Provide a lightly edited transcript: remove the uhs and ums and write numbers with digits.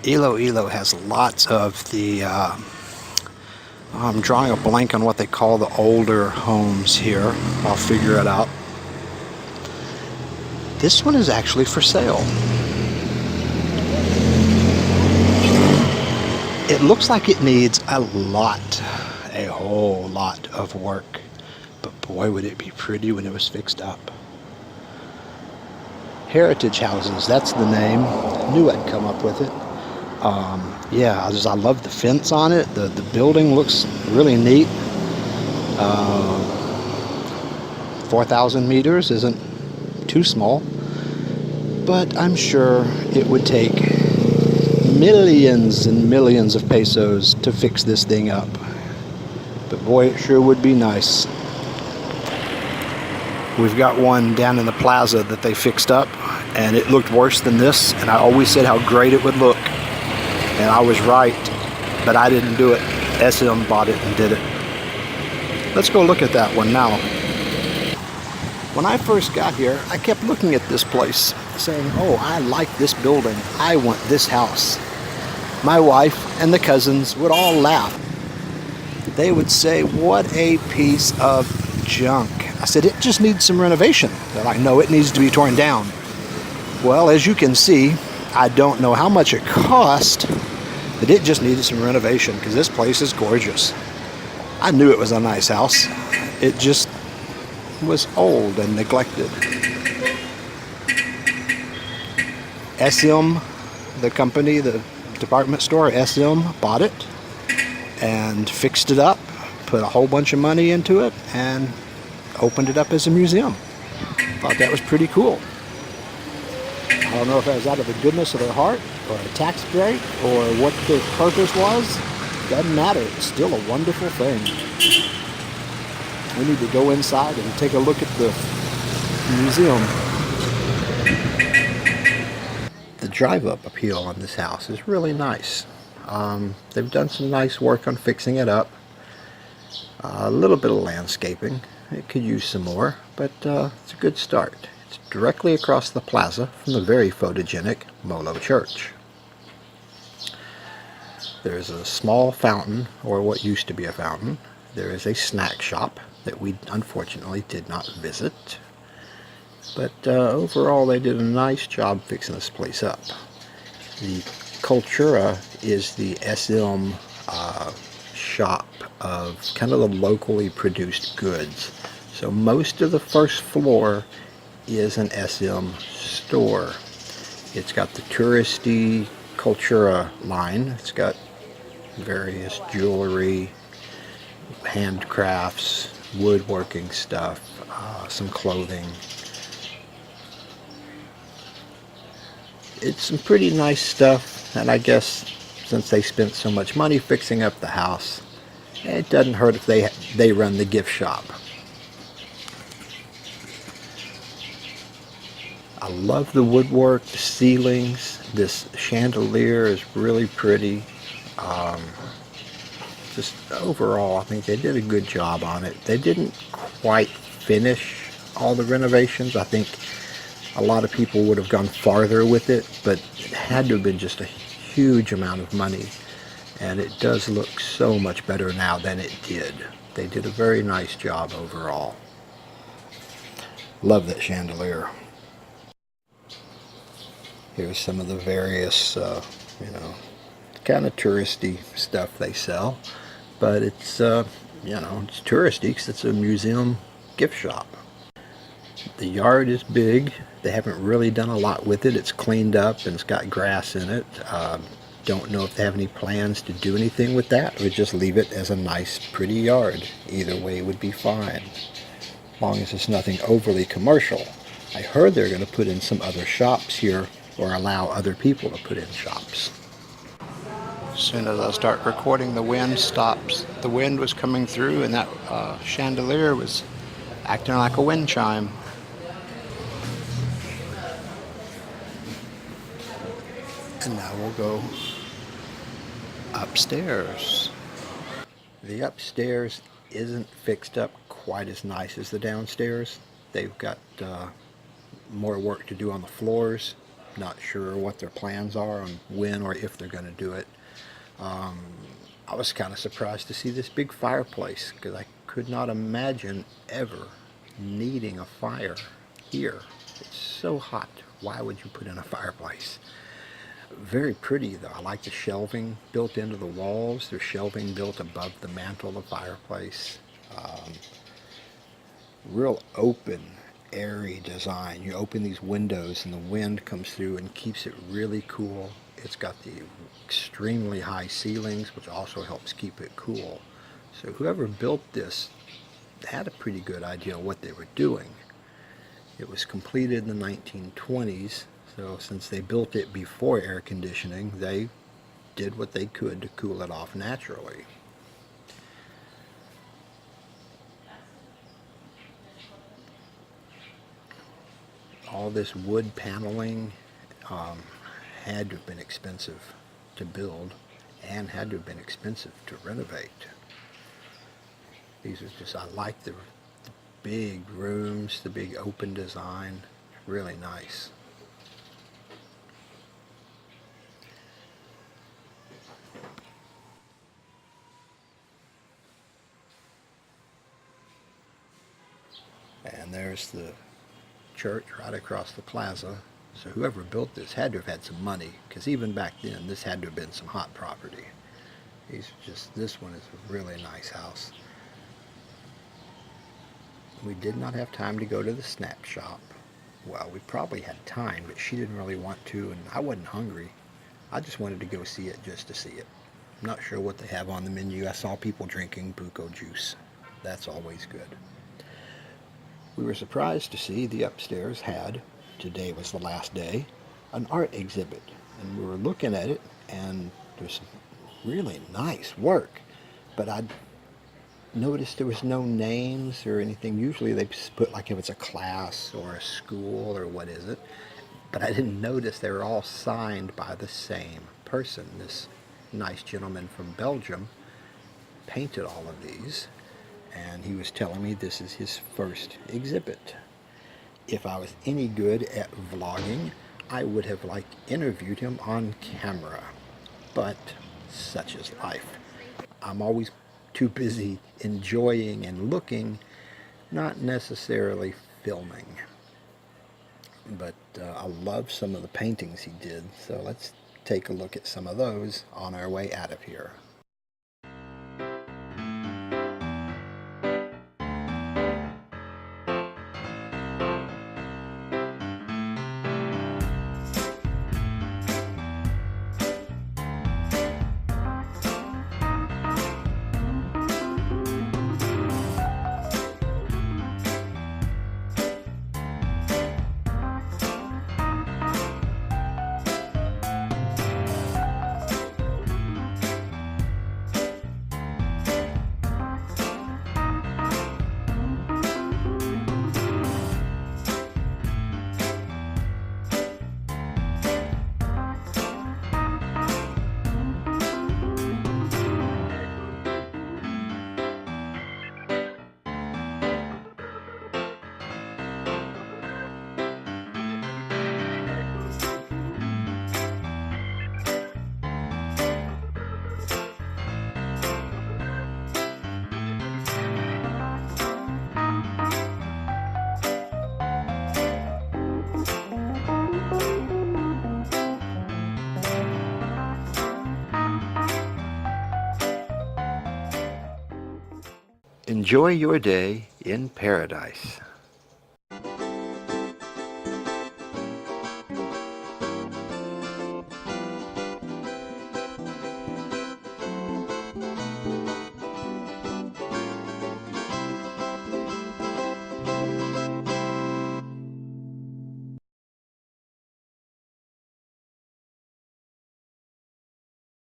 Iloilo has lots of the, I'm drawing a blank on what they call the older homes here. I'll figure it out. This one is actually for sale. It looks like it needs a whole lot of work. But boy, would it be pretty when it was fixed up. Heritage Houses, that's the name. Knew I'd come up with it. Yeah, I love the fence on it. The building looks really neat. 4,000 meters isn't too small, but I'm sure it would take millions and millions of pesos to fix this thing up. But boy, it sure would be nice. We've got one down in the plaza that they fixed up, and it looked worse than this, and I always said how great it would look. And I was right, but I didn't do it. SM bought it and did it. Let's go look at that one now. When I first got here, I kept looking at this place, saying, oh, I like this building. I want this house. My wife and the cousins would all laugh. They would say, what a piece of junk. I said, it just needs some renovation. They're like, no, it needs to be torn down. Well, as you can see, I don't know how much it cost, but it just needed some renovation because this place is gorgeous. I knew it was a nice house. It just was old and neglected. SM, the company, the department store, SM, bought it and fixed it up, put a whole bunch of money into it, and opened it up as a museum. Thought that was pretty cool. I don't know if that was out of the goodness of their heart, or a tax break, or what the purpose was. Doesn't matter. It's still a wonderful thing. We need to go inside and take a look at the museum. The drive-up appeal on this house is really nice. They've done some nice work on fixing it up. A little bit of landscaping. It could use some more, but it's a good start. It's directly across the plaza from the very photogenic Molo Church. There's a small fountain, or what used to be a fountain. There is a snack shop that we unfortunately did not visit. But overall, they did a nice job fixing this place up. The Cultura is the SM shop of kind of the locally produced goods. So most of the first floor is an SM store. It's got the touristy Cultura line. It's got various jewelry, handcrafts, woodworking stuff, some clothing. It's some pretty nice stuff, and I guess since they spent so much money fixing up the house, it doesn't hurt if they run the gift shop. I love the woodwork, the ceilings. This chandelier is really pretty. Just overall, I think they did a good job on it. They didn't quite finish all the renovations. I think a lot of people would have gone farther with it, but it had to have been just a huge amount of money. And it does look so much better now than it did. They did a very nice job overall. Love that chandelier. Here's some of the various, kind of touristy stuff they sell. But it's, it's touristy because it's a museum gift shop. The yard is big. They haven't really done a lot with it. It's cleaned up and it's got grass in it. Don't know if they have any plans to do anything with that or just leave it as a nice, pretty yard. Either way would be fine, as long as it's nothing overly commercial. I heard they're going to put in some other shops here or allow other people to put in shops. As soon as I start recording, the wind stops. The wind was coming through and that chandelier was acting like a wind chime. And now we'll go upstairs. The upstairs isn't fixed up quite as nice as the downstairs. They've got more work to do on the floors. Not sure what their plans are on when or if they're going to do it. I was kind of surprised to see this big fireplace because I could not imagine ever needing a fire here. It's so hot. Why would you put in a fireplace? Very pretty though. I like the shelving built into the walls. There's shelving built above the mantle of the fireplace. Real open, airy design. You open these windows and the wind comes through and keeps it really cool. It's got the extremely high ceilings, which also helps keep it cool. So whoever built this had a pretty good idea of what they were doing. It was completed in the 1920s, so since they built it before air conditioning, they did what they could to cool it off naturally. All this wood paneling had to have been expensive to build and had to have been expensive to renovate. These are just, I like the big rooms, the big open design, really nice. And there's the church right across the plaza. So whoever built this had to have had some money, because even back then this had to have been some hot property. This one is a really nice house. We did not have time to go to the snack shop. Well, we probably had time, but she didn't really want to, and I wasn't hungry. I just wanted to go see it just to see it. I'm not sure what they have on the menu. I saw people drinking buko juice. That's always good. We were surprised to see the upstairs had, today was the last day, an art exhibit. And we were looking at it, and there's some really nice work. But I noticed there was no names or anything. Usually they put like if it's a class or a school or what is it. But I didn't notice they were all signed by the same person. This nice gentleman from Belgium painted all of these. And he was telling me this is his first exhibit. If I was any good at vlogging, I would have interviewed him on camera. But such is life. I'm always too busy enjoying and looking, not necessarily filming. But I love some of the paintings he did, so let's take a look at some of those on our way out of here. Enjoy your day in paradise.